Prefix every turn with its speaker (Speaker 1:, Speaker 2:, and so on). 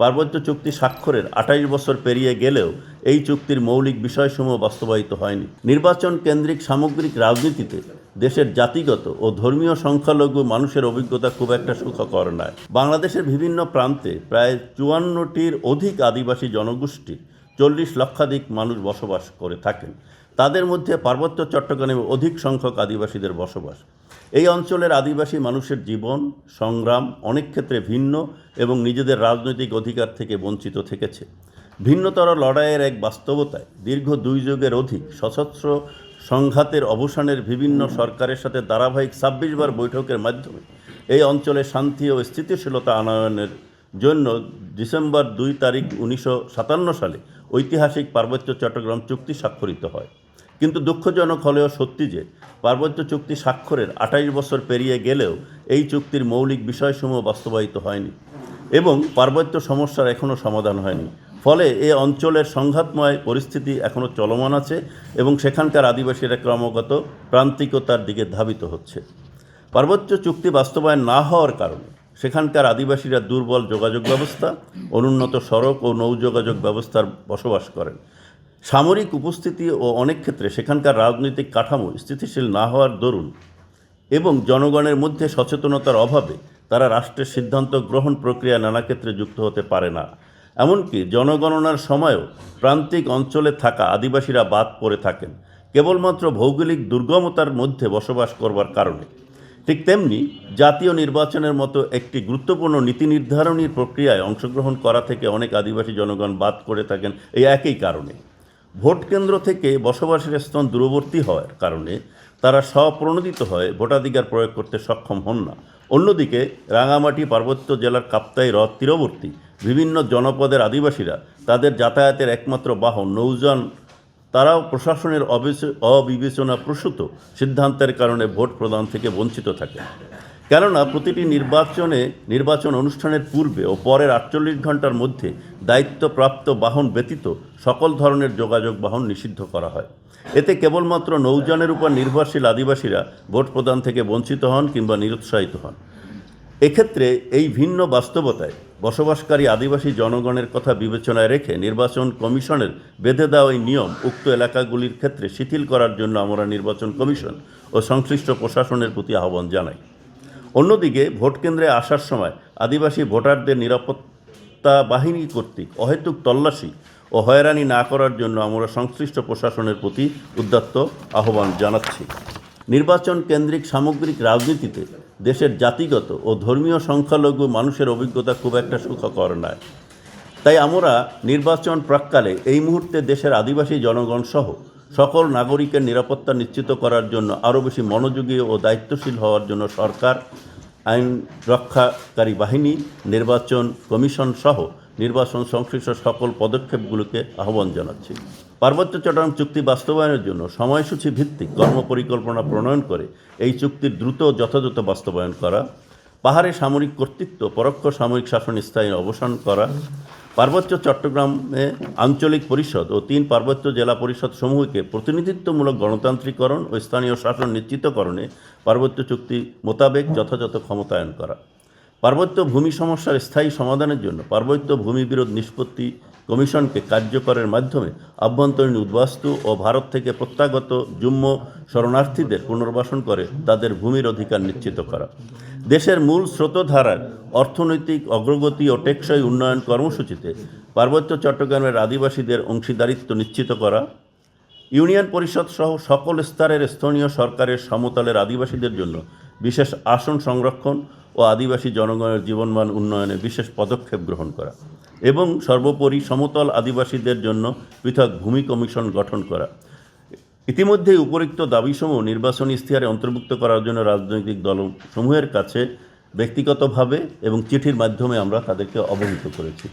Speaker 1: পার্বত্য চুক্তি স্বাক্ষরের ২৮ বছর পেরিয়ে গেলেও এই চুক্তির মৌলিক বিষয়সমূহ বাস্তবায়িত হয়নি। নির্বাচন কেন্দ্রিক সামগ্রিক রাজনীতিতে দেশের জাতিগত ও ধর্মীয় সংখ্যালঘু মানুষের অভিজ্ঞতা খুব একটা সুখকর নয়। বাংলাদেশের বিভিন্ন প্রান্তে প্রায় ৫৪টির অধিক আদিবাসী জনগোষ্ঠীর ৪০ লক্ষাধিক মানুষ বসবাস করে থাকেন। তাদের মধ্যে পার্বত্য চট্টগ্রামে অধিক সংখ্যক আদিবাসীদের বসবাস। এই অঞ্চলের আদিবাসী মানুষের জীবন সংগ্রাম অনেক ক্ষেত্রে ভিন্ন এবং নিজেদের রাজনৈতিক অধিকার থেকে বঞ্চিত থেকেছে। ভিন্নতর লড়াইয়ের এক বাস্তবতায় দীর্ঘ ২ যুগের অধিক সশস্ত্র সংঘাতের অবসানের বিভিন্ন সরকারের সাথে ধারাবাহিক ২৬ বার বৈঠকের মাধ্যমে এই অঞ্চলে শান্তি ও স্থিতিশীলতা আনয়নের জন্য ডিসেম্বর ২ তারিখ ১৯৫৭ সালে ঐতিহাসিক পার্বত্য চট্টগ্রাম চুক্তি স্বাক্ষরিত হয়। কিন্তু দুঃখজনক হলেও সত্যি যে পার্বত্য চুক্তি স্বাক্ষরের ২৮ বছর পেরিয়ে গেলেও এই চুক্তির মৌলিক বিষয়সমূহ বাস্তবায়িত হয়নি এবং পার্বত্য সমস্যার এখনও সমাধান হয়নি। ফলে এ অঞ্চলের সংঘাতময় পরিস্থিতি এখনও চলমান আছে এবং সেখানকার আদিবাসীরা ক্রমাগত প্রান্তিকতার দিকে ধাবিত হচ্ছে। পার্বত্য চুক্তি বাস্তবায়ন না হওয়ার কারণে সেখানকার আদিবাসীরা দুর্বল যোগাযোগ ব্যবস্থা, অনুন্নত সড়ক ও নৌযোগাযোগ ব্যবস্থার বসবাস করেন। সামরিক উপস্থিতি ও অনেক ক্ষেত্রে সেখানকার রাজনৈতিক কাঠামো স্থিতিশীল না হওয়ার দরুন এবং জনগণের মধ্যে সচেতনতার অভাবে তারা রাষ্ট্রের সিদ্ধান্ত গ্রহণ প্রক্রিয়া নানা ক্ষেত্রে যুক্ত হতে পারে না। এমনকি জনগণনার সময়ও প্রান্তিক অঞ্চলে থাকা আদিবাসীরা বাদ পড়ে থাকেন কেবলমাত্র ভৌগোলিক দুর্গমতার মধ্যে বসবাস করবার কারণে। ঠিক তেমনি জাতীয় নির্বাচনের মতো একটি গুরুত্বপূর্ণ নীতি নির্ধারণী প্রক্রিয়ায় অংশগ্রহণ করা থেকে অনেক আদিবাসী জনগণ বাদ করে থাকেন এই একই কারণে। ভোট কেন্দ্র থেকে বসবাসের স্থান দূরবর্তী হওয়ার কারণে তারা স্বপ্রণোদিত হয়ে ভোটাধিকার প্রয়োগ করতে সক্ষম হন না। অন্যদিকে রাঙামাটি পার্বত্য জেলার কাপ্তাই হ্রদ তীরবর্তী বিভিন্ন জনপদের আদিবাসীরা তাদের যাতায়াতের একমাত্র বাহন নৌযান তারাও প্রশাসনের অবিবেচনাপ্রসূত সিদ্ধান্তের কারণে ভোট প্রদান থেকে বঞ্চিত থাকে। কেননা প্রতিটি নির্বাচন অনুষ্ঠানের পূর্বে ও পরের ৪৮ ঘন্টার মধ্যে দায়িত্বপ্রাপ্ত বাহন ব্যতীত সকল ধরনের যোগাযোগ বাহন নিষিদ্ধ করা হয়। এতে কেবলমাত্র নৌযানের উপর নির্ভরশীল আদিবাসীরা ভোট প্রদান থেকে বঞ্চিত হন কিংবা নিরুৎসাহিত হন। এক্ষেত্রে এই ভিন্ন বাস্তবতায় বসবাসকারী আদিবাসী জনগণের কথা বিবেচনায় রেখে নির্বাচন কমিশনের বেঁধে দেওয়া এই নিয়ম উক্ত এলাকাগুলির ক্ষেত্রে শিথিল করার জন্য আমরা নির্বাচন কমিশন ও সংশ্লিষ্ট প্রশাসনের প্রতি আহ্বান জানাই। অন্যদিকে ভোট কেন্দ্রে আসার সময় আদিবাসী ভোটারদের নিরাপত্তা বাহিনী কর্তৃক অহেতুক তল্লাশি ও হয়রানি না করার জন্য আমরা সংশ্লিষ্ট প্রশাসনের প্রতি উদাত্ত আহ্বান জানাচ্ছি। নির্বাচন কেন্দ্রিক সামগ্রিক রাজনীতিতে দেশের জাতিগত ও ধর্মীয় সংখ্যালঘু মানুষের অভিজ্ঞতা খুব একটা সুখকর নয়। তাই আমরা নির্বাচন প্রাক্কালে এই মুহূর্তে দেশের আদিবাসী জনগণ সহ সকল নাগরিকের নিরাপত্তা নিশ্চিত করার জন্য আরও বেশি মনোযোগী ও দায়িত্বশীল হওয়ার জন্য সরকার, আইন রক্ষাকারী বাহিনী, নির্বাচন কমিশন সহ নির্বাচন সংশ্লিষ্ট সকল পদক্ষেপগুলোকে আহ্বান জানাচ্ছি। পার্বত্য চট্টগ্রাম চুক্তি বাস্তবায়নের জন্য সময়সূচি ভিত্তিক কর্মপরিকল্পনা প্রণয়ন করে এই চুক্তির দ্রুত যথাযথ বাস্তবায়ন করা, পাহাড়ে সামরিক কর্তৃত্ব পরোক্ষ সামরিক শাসন স্থায়ী অবসান করা, পার্বত্য চট্টগ্রামে আঞ্চলিক পরিষদ ও ৩ পার্বত্য জেলা পরিষদ সমূহকে প্রতিনিধিত্বমূলক গণতান্ত্রিকরণ ও স্থানীয় শাসন নিশ্চিতকরণে পার্বত্য চুক্তি মোতাবেক যথাযথ ক্ষমতায়ন করা, পার্বত্য ভূমি সমস্যার স্থায়ী সমাধানের জন্য পার্বত্য ভূমি বিরোধ নিষ্পত্তি কমিশনকে কার্যকরের মাধ্যমে আভ্যন্তরীণ উদ্বাস্তু ও ভারত থেকে প্রত্যাগত জুম্ম শরণার্থীদের পুনর্বাসন করে তাদের ভূমির অধিকার নিশ্চিত করা, দেশের মূল স্রোতধারার অর্থনৈতিক অগ্রগতি ও টেকসই উন্নয়ন কর্মসূচিতে পার্বত্য চট্টগ্রামের আদিবাসীদের অংশীদারিত্ব নিশ্চিত করা, ইউনিয়ন পরিষদ সহ সকল স্তরের স্থানীয় সরকারের সমতলের আদিবাসীদের জন্য বিশেষ আসন সংরক্ষণ ও আদিবাসী জনগণের জীবনমান উন্নয়নে বিশেষ পদক্ষেপ গ্রহণ করা এবং সর্বোপরি সমতল আদিবাসীদের জন্য পৃথক ভূমি কমিশন গঠন করা। ইতিমধ্যেই উপরিক্ত দাবিসমূহ নির্বাচনী ইশতেহারে অন্তর্ভুক্ত করার জন্য রাজনৈতিক দলসমূহের কাছে ব্যক্তিগতভাবে এবং চিঠির মাধ্যমে আমরা তাদেরকে অবহিত করেছি।